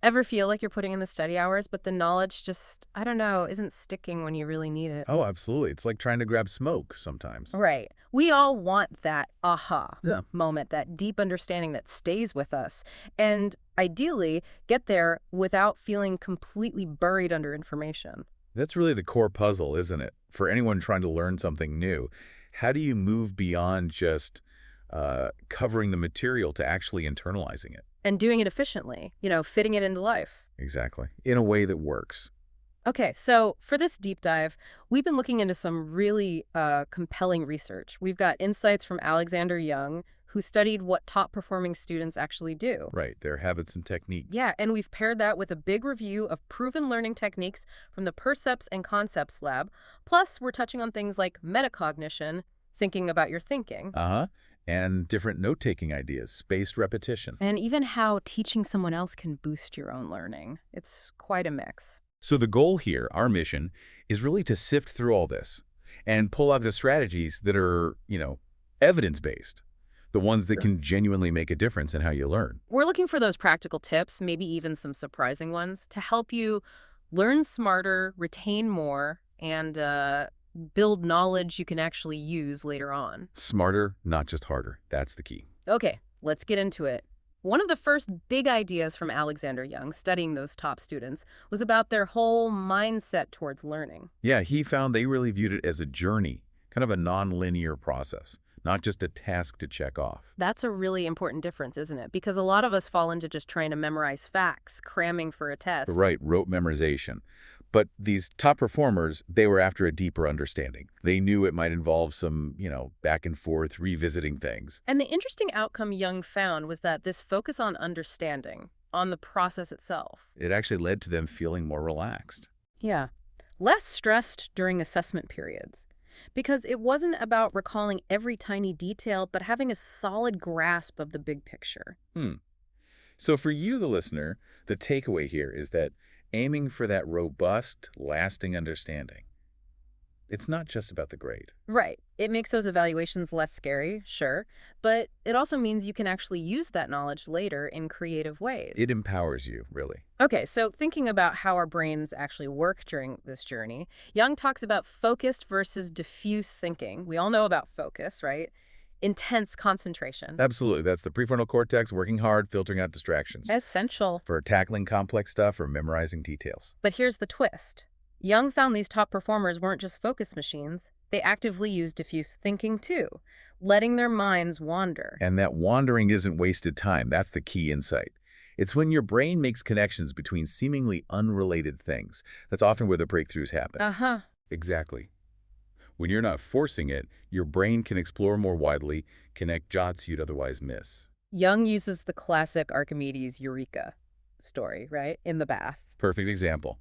Ever feel like you're putting in the study hours, but the knowledge just, I don't know, isn't sticking when you really need it? Oh, absolutely. It's like trying to grab smoke sometimes. Right. We all want that aha Yeah. moment, that deep understanding that stays with us. And ideally, get there without feeling completely buried under information. That's really the core puzzle, isn't it? For anyone trying to learn something new, how do you move beyond just covering the material to actually internalizing it? And doing it efficiently, fitting it into life. Exactly. In a way that works. Okay, so for this deep dive, we've been looking into some really compelling research. We've got insights from Alexander Young, who studied what top performing students actually do. Right. Their habits and techniques. Yeah, and we've paired that with a big review of proven learning techniques from the Percepts and Concepts Lab. Plus, we're touching on things like metacognition, thinking about your thinking, Uh-huh. And different note-taking ideas, spaced repetition. and even how teaching someone else can boost your own learning. It's quite a mix. So the goal here, our mission, is really to sift through all this and pull out the strategies that are, evidence-based, the ones that can genuinely make a difference in how you learn. We're looking for those practical tips, maybe even some surprising ones, to help you learn smarter, retain more, and build knowledge you can actually use later on. Smarter, not just harder. That's the key. Okay, let's get into it. One of the first big ideas from Alexander Young studying those top students was about their whole mindset towards learning. Yeah, he found they really viewed it as a journey, kind of a non-linear process, not just a task to check off. That's a really important difference, isn't it? Because a lot of us fall into just trying to memorize facts, cramming for a test. Right, rote memorization. But these top performers, they were after a deeper understanding. They knew it might involve some, back and forth, revisiting things. And the interesting outcome Young found was that this focus on understanding, on the process itself. It actually led to them feeling more relaxed. Yeah. Less stressed during assessment periods. Because it wasn't about recalling every tiny detail, but having a solid grasp of the big picture. Hmm. So for you, the listener, the takeaway here is that aiming for that robust, lasting understanding, it's not just about the grade. Right. It makes those evaluations less scary, sure, but it also means you can actually use that knowledge later in creative ways. It empowers you, really. Okay, so thinking about how our brains actually work during this journey, Young talks about focused versus diffuse thinking. We all know about focus, right? Intense concentration. Absolutely. That's the prefrontal cortex working hard, filtering out distractions Essential. for tackling complex stuff or memorizing details. But here's the twist. Young found these top performers weren't just focus machines. They actively used diffuse thinking too, letting their minds wander. And that wandering isn't wasted time. That's the key insight. It's when your brain makes connections between seemingly unrelated things. That's often where the breakthroughs happen. Uh-huh. Exactly. When you're not forcing it, your brain can explore more widely, connect dots you'd otherwise miss. Young uses the classic Archimedes Eureka story, right? In the bath. Perfect example.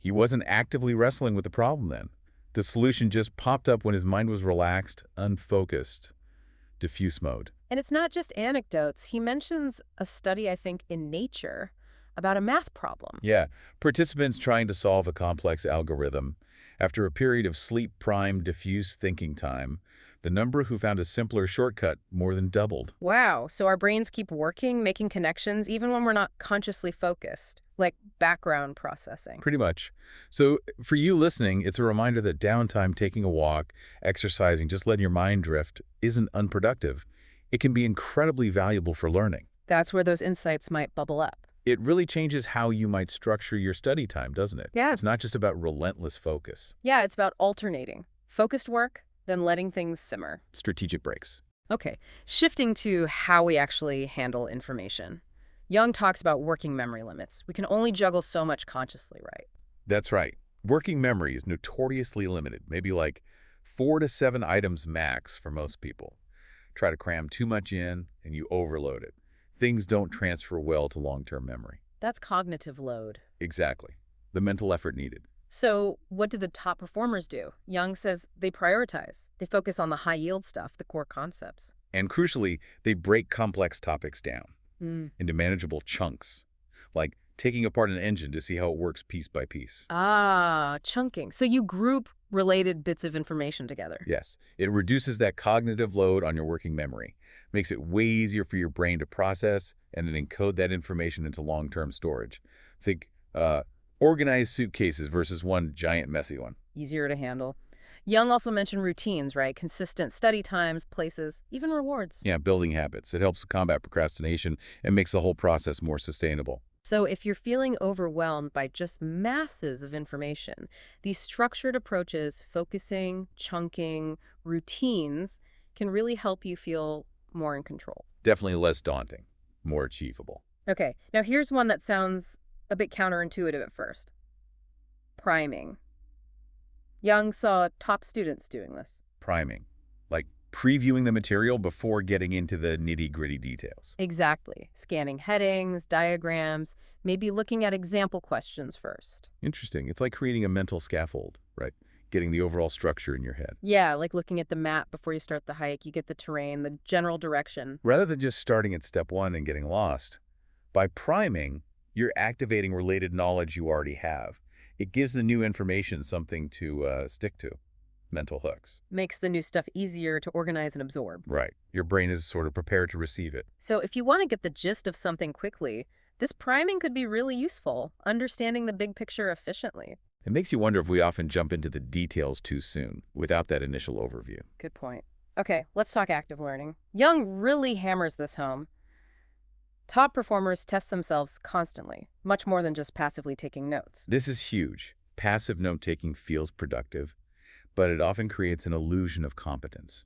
He wasn't actively wrestling with the problem then. The solution just popped up when his mind was relaxed, unfocused, diffuse mode. And it's not just anecdotes. He mentions a study, I think, in Nature about a math problem. Yeah, participants trying to solve a complex algorithm. After a period of sleep-primed, diffuse thinking time, the number who found a simpler shortcut more than doubled. Wow, so our brains keep working, making connections, even when we're not consciously focused, like background processing. Pretty much. So for you listening, it's a reminder that downtime, taking a walk, exercising, just letting your mind drift, isn't unproductive. It can be incredibly valuable for learning. That's where those insights might bubble up. It really changes how you might structure your study time, doesn't it? Yeah. It's not just about relentless focus. Yeah, it's about alternating focused work, then letting things simmer. Strategic breaks. Okay, shifting to how we actually handle information. Young talks about working memory limits. We can only juggle so much consciously, right? That's right. Working memory is notoriously limited, maybe like 4 to 7 items max for most people. Try to cram too much in and you overload it. Things don't transfer well to long-term memory. That's cognitive load. Exactly. The mental effort needed. So what do the top performers do? Young says they prioritize. They focus on the high-yield stuff, the core concepts. And crucially, they break complex topics down Mm. into manageable chunks, like taking apart an engine to see how it works piece by piece. Ah, chunking. So you group related bits of information together. Yes, it reduces that cognitive load on your working memory, makes it way easier for your brain to process, and then encode that information into long-term storage. Think organized suitcases versus one giant messy one. Easier to handle. Young also mentioned routines, right? Consistent study times, places, even rewards. Yeah, building habits. It helps combat procrastination and makes the whole process more sustainable. So if you're feeling overwhelmed by just masses of information, these structured approaches, focusing, chunking, routines, can really help you feel more in control. Definitely less daunting, more achievable. Okay, now here's one that sounds a bit counterintuitive at first. Priming. Young saw top students doing this. Priming, like previewing the material before getting into the nitty-gritty details. Exactly. Scanning headings, diagrams, maybe looking at example questions first. Interesting. It's like creating a mental scaffold, right? Getting the overall structure in your head. Yeah, like looking at the map before you start the hike, you get the terrain, the general direction. Rather than just starting at step one and getting lost, by priming, you're activating related knowledge you already have. It gives the new information something to stick to. Mental hooks. Makes the new stuff easier to organize and absorb. Right. Your brain is sort of prepared to receive it. So if you want to get the gist of something quickly, this priming could be really useful, understanding the big picture efficiently. It makes you wonder if we often jump into the details too soon without that initial overview. Good point. Okay, let's talk active learning. Young really hammers this home. Top performers test themselves constantly, much more than just passively taking notes. This is huge. Passive note-taking feels productive, but it often creates an illusion of competence.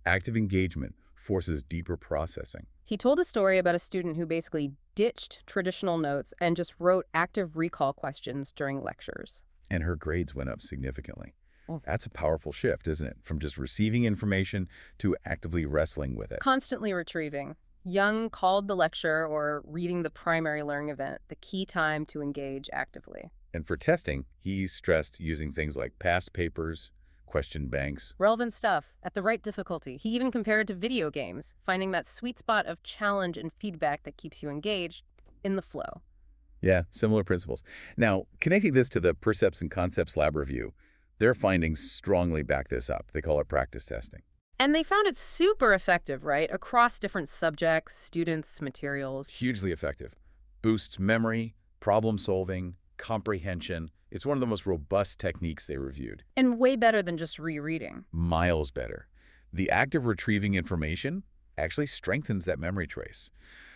Active engagement forces deeper processing. He told a story about a student who basically ditched traditional notes and just wrote active recall questions during lectures. And her grades went up significantly. Oh. That's a powerful shift, isn't it? From just receiving information to actively wrestling with it. Constantly retrieving. Young called the lecture or reading the primary learning event the key time to engage actively. And for testing, he stressed using things like past papers, question banks. Relevant stuff at the right difficulty. He even compared it to video games, finding that sweet spot of challenge and feedback that keeps you engaged in the flow. Yeah, similar principles. Now, connecting this to the Percepts and Concepts Lab review, their findings strongly back this up. They call it practice testing. And they found it super effective, right? Across different subjects, students, materials. Hugely effective. Boosts memory, problem solving, comprehension. It's one of the most robust techniques they reviewed. And way better than just rereading. Miles better. The act of retrieving information actually strengthens that memory trace.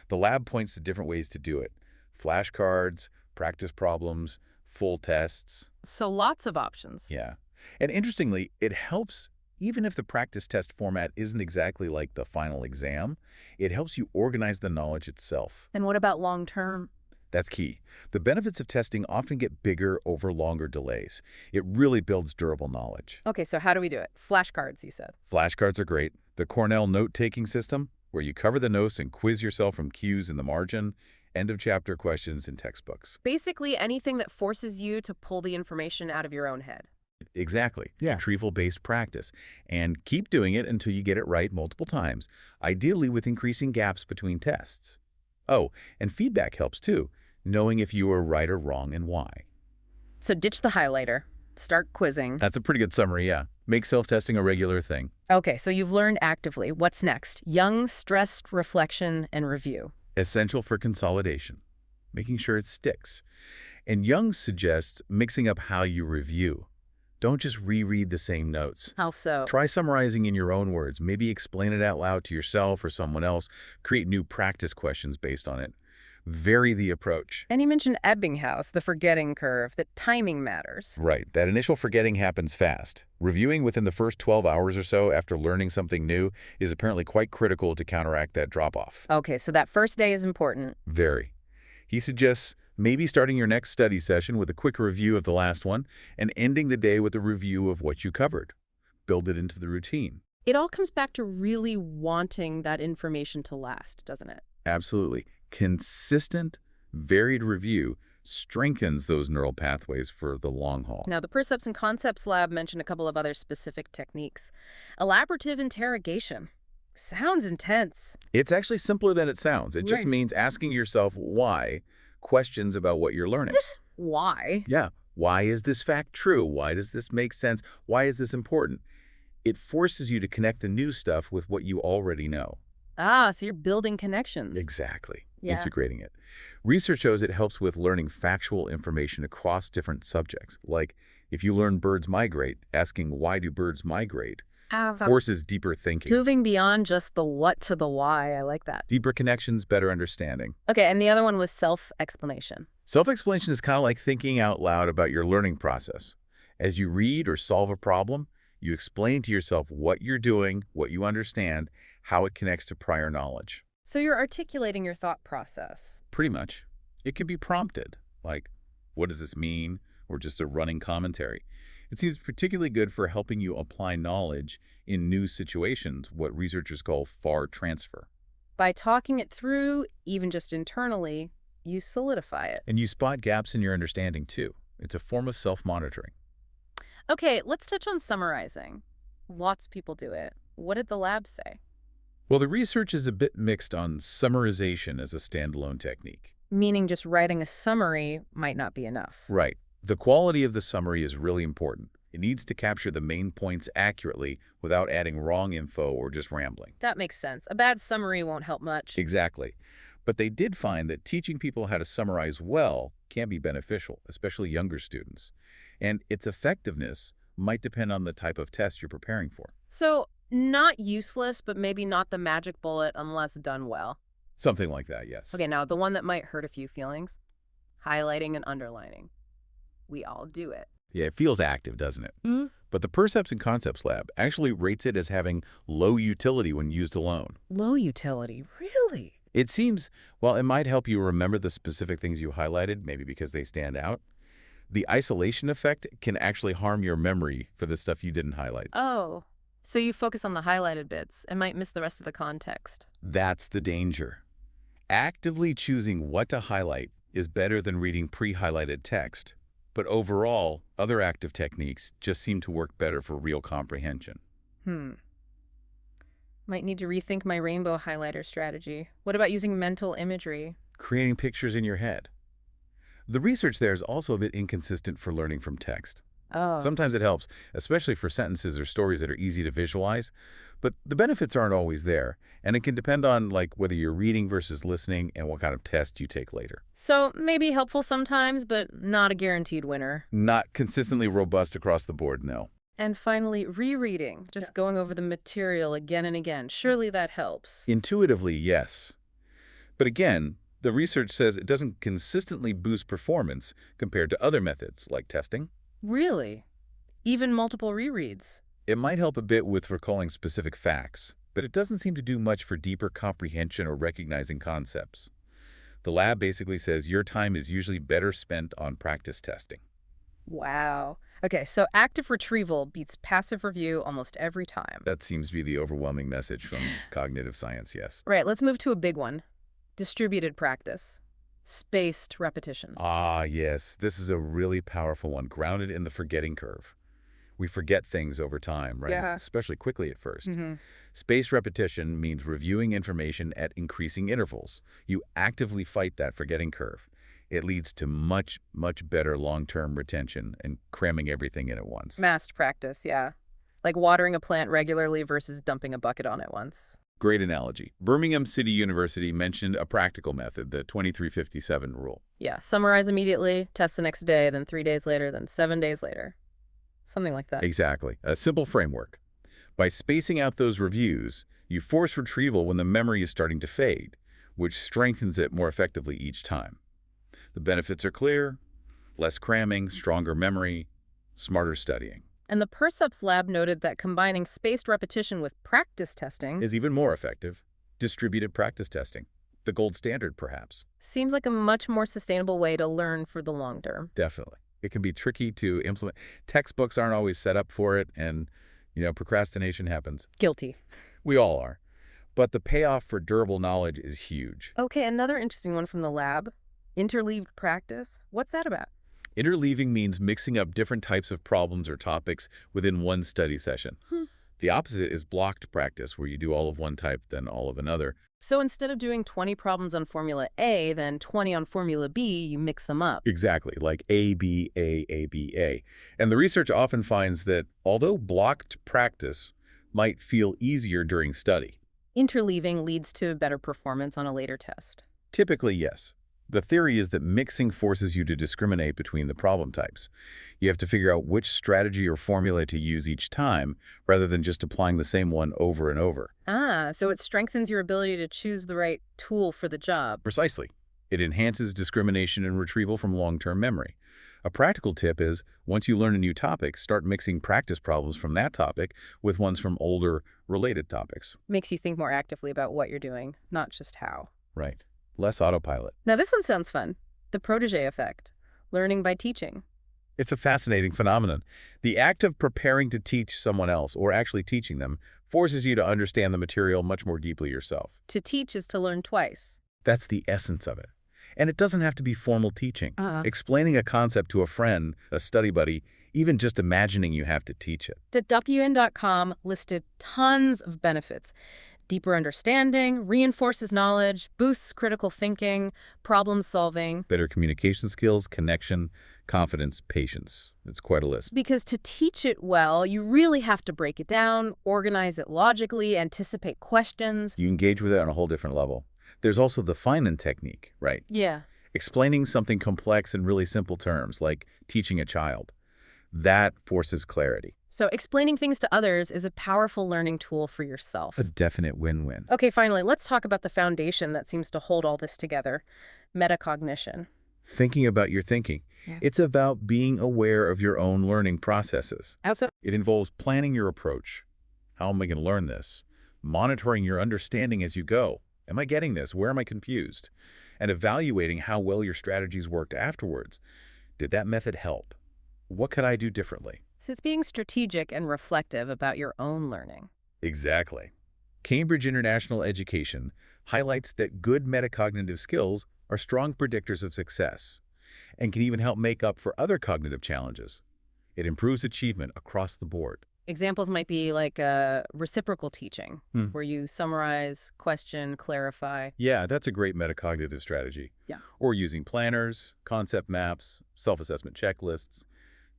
The lab points to different ways to do it. Flashcards, practice problems, full tests. So lots of options. Yeah. And interestingly, it helps even if the practice test format isn't exactly like the final exam. It helps you organize the knowledge itself. And what about long term? That's key. The benefits of testing often get bigger over longer delays. It really builds durable knowledge. Okay, so how do we do it? Flashcards, you said. Flashcards are great. The Cornell note-taking system, where you cover the notes and quiz yourself from cues in the margin, end-of-chapter questions in textbooks. Basically anything that forces you to pull the information out of your own head. Exactly. Yeah. Retrieval-based practice. And keep doing it until you get it right multiple times, ideally with increasing gaps between tests. Oh, and feedback helps too, knowing if you were right or wrong and why. So ditch the highlighter. Start quizzing. That's a pretty good summary, yeah. Make self-testing a regular thing. Okay, so you've learned actively. What's next? Young, stressed reflection and review. Essential for consolidation, making sure it sticks. And Young suggests mixing up how you review. Don't just reread the same notes. How so? Try summarizing in your own words. Maybe explain it out loud to yourself or someone else. Create new practice questions based on it. Vary the approach. And he mentioned Ebbinghaus, the forgetting curve, that timing matters. Right. That initial forgetting happens fast. Reviewing within the first 12 hours or so after learning something new is apparently quite critical to counteract that drop-off. Okay, so that first day is important. Very. He suggests maybe starting your next study session with a quick review of the last one and ending the day with a review of what you covered. Build it into the routine. It all comes back to really wanting that information to last, doesn't it? Absolutely. Consistent, varied review strengthens those neural pathways for the long haul. Now, the Percepts and Concepts Lab mentioned a couple of other specific techniques. Elaborative interrogation. Sounds intense. It's actually simpler than it sounds. It just Right. means asking yourself why questions about what you're learning. Why? Yeah. Why is this fact true? Why does this make sense? Why is this important? It forces you to connect the new stuff with what you already know. Ah, so you're building connections. Exactly. Yeah. Integrating it. Research shows it helps with learning factual information across different subjects. Like, if you learn birds migrate, asking why do birds migrate forces deeper thinking. Moving beyond just the what to the why. I like that. Deeper connections, better understanding. Okay, and the other one was self-explanation. Self-explanation is kind of like thinking out loud about your learning process. As you read or solve a problem, you explain to yourself what you're doing, what you understand, how it connects to prior knowledge. So you're articulating your thought process. Pretty much. It can be prompted, like, what does this mean? Or just a running commentary. It seems particularly good for helping you apply knowledge in new situations, what researchers call far transfer. By talking it through, even just internally, you solidify it. And you spot gaps in your understanding, too. It's a form of self-monitoring. Okay, let's touch on summarizing. Lots of people do it. What did the lab say? Well, the research is a bit mixed on summarization as a standalone technique. Meaning just writing a summary might not be enough. Right. The quality of the summary is really important. It needs to capture the main points accurately without adding wrong info or just rambling. That makes sense. A bad summary won't help much. Exactly. But they did find that teaching people how to summarize well can be beneficial, especially younger students. And its effectiveness might depend on the type of test you're preparing for. So, not useless, but maybe not the magic bullet unless done well. Something like that, yes. Okay, now the one that might hurt a few feelings. Highlighting and underlining. We all do it. Yeah, it feels active, doesn't it? Mm-hmm. But the Percepts and Concepts Lab actually rates it as having low utility when used alone. Low utility, really? It seems, while it might help you remember the specific things you highlighted, maybe because they stand out, the isolation effect can actually harm your memory for the stuff you didn't highlight. Oh, so you focus on the highlighted bits and might miss the rest of the context. That's the danger. Actively choosing what to highlight is better than reading pre-highlighted text. But overall, other active techniques just seem to work better for real comprehension. Might need to rethink my rainbow highlighter strategy. What about using mental imagery? Creating pictures in your head. The research there is also a bit inconsistent for learning from text. Oh. Sometimes it helps, especially for sentences or stories that are easy to visualize, but the benefits aren't always there, and it can depend on whether you're reading versus listening and what kind of test you take later. So maybe helpful sometimes, but not a guaranteed winner. Not consistently robust across the board, no. And finally, rereading, just going over the material again and again. Surely that helps. Intuitively, yes. But again, the research says it doesn't consistently boost performance compared to other methods like testing. Really? Even multiple rereads? It might help a bit with recalling specific facts, but it doesn't seem to do much for deeper comprehension or recognizing concepts. The lab basically says your time is usually better spent on practice testing. Wow. Okay, so active retrieval beats passive review almost every time. That seems to be the overwhelming message from cognitive science, yes. Right, let's move to a big one. Distributed practice. Spaced repetition. Ah, yes. This is a really powerful one, grounded in the forgetting curve. We forget things over time, right? Yeah. Especially quickly at first. Mm-hmm. Spaced repetition means reviewing information at increasing intervals. You actively fight that forgetting curve. It leads to much, much better long-term retention and cramming everything in at once. Massed practice, yeah. Like watering a plant regularly versus dumping a bucket on it once. Great analogy. Birmingham City University mentioned a practical method, the 2357 rule. Yeah, summarize immediately, test the next day, then 3 days later, then 7 days later. Something like that. Exactly. A simple framework. By spacing out those reviews, you force retrieval when the memory is starting to fade, which strengthens it more effectively each time. The benefits are clear: less cramming, stronger memory, smarter studying. And the Percepts lab noted that combining spaced repetition with practice testing Is even more effective. Distributed practice testing. The gold standard, perhaps. seems like a much more sustainable way to learn for the long term. Definitely. It can be tricky to implement. Textbooks aren't always set up for it, and, procrastination happens. Guilty. We all are. But the payoff for durable knowledge is huge. Okay, another interesting one from the lab. Interleaved practice. What's that about? Interleaving means mixing up different types of problems or topics within one study session. The opposite is blocked practice, where you do all of one type, then all of another. So instead of doing 20 problems on Formula A, then 20 on Formula B, you mix them up. Exactly, like A, B, A, A, B, A. And the research often finds that although blocked practice might feel easier during study, Interleaving leads to better performance on a later test. Typically, yes. The theory is that mixing forces you to discriminate between the problem types. You have to figure out which strategy or formula to use each time, rather than just applying the same one over and over. Ah, so it strengthens your ability to choose the right tool for the job. Precisely. It enhances discrimination and retrieval from long-term memory. A practical tip is, once you learn a new topic, start mixing practice problems from that topic with ones from older, related topics. Makes you think more actively about what you're doing, not just how. Right. Less autopilot. Now this one sounds fun. The protege effect. Learning by teaching. It's a fascinating phenomenon. The act of preparing to teach someone else, or actually teaching them, forces you to understand the material much more deeply yourself. To teach is to learn twice. That's the essence of it. And it doesn't have to be formal teaching. Explaining Explaining a concept to a friend, a study buddy, even just imagining you have to teach it. WN.com listed tons of benefits. Deeper understanding, reinforces knowledge, boosts critical thinking, problem solving. Better communication skills, connection, confidence, patience. It's quite a list. Because to teach it well, you really have to break it down, organize it logically, anticipate questions. You engage with it on a whole different level. There's also the Feynman technique, right? Yeah. Explaining something complex in really simple terms, like teaching a child. That forces clarity. So explaining things to others is a powerful learning tool for yourself. A definite win-win. Okay, finally, let's talk about the foundation that seems to hold all this together. Metacognition. Thinking about your thinking. Yeah. It's about being aware of your own learning processes. Also, It involves planning your approach. How am I going to learn this? Monitoring your understanding as you go. Am I getting this? Where am I confused? And evaluating how well your strategies worked afterwards. Did that method help? What could I do differently? so it's being strategic and reflective about your own learning. Exactly. Cambridge International Education highlights that good metacognitive skills are strong predictors of success and can even help make up for other cognitive challenges. It improves achievement across the board. Examples might be like reciprocal teaching, where you summarize, question, clarify. Yeah, that's a great metacognitive strategy. Yeah. Or using planners, concept maps, self-assessment checklists,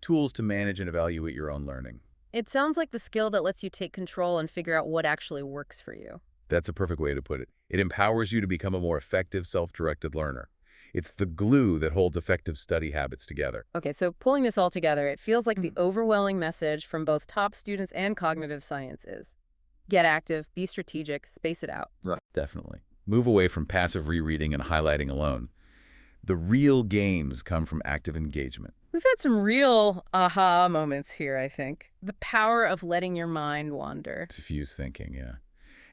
tools to manage and evaluate your own learning. It sounds like the skill that lets you take control and figure out what actually works for you. That's a perfect way to put it. It empowers you to become a more effective, self-directed learner. It's the glue that holds effective study habits together. Okay, so pulling this all together, it feels like the overwhelming message from both top students and cognitive science is get active, be strategic, space it out. Definitely. Move away from passive rereading and highlighting alone. The real gains come from active engagement. We've had some real aha moments here, I think. The power of letting your mind wander. Diffuse thinking, yeah.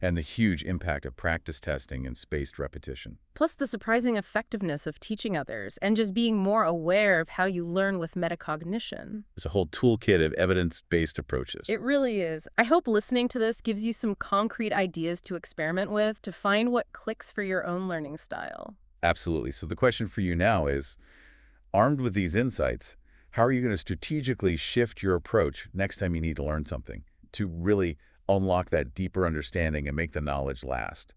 And the huge impact of practice testing and spaced repetition. Plus the surprising effectiveness of teaching others and just being more aware of how you learn with metacognition. It's a whole toolkit of evidence-based approaches. It really is. I hope listening to this gives you some concrete ideas to experiment with to find what clicks for your own learning style. Absolutely. So the question for you now is, armed with these insights, how are you going to strategically shift your approach next time you need to learn something to really unlock that deeper understanding and make the knowledge last?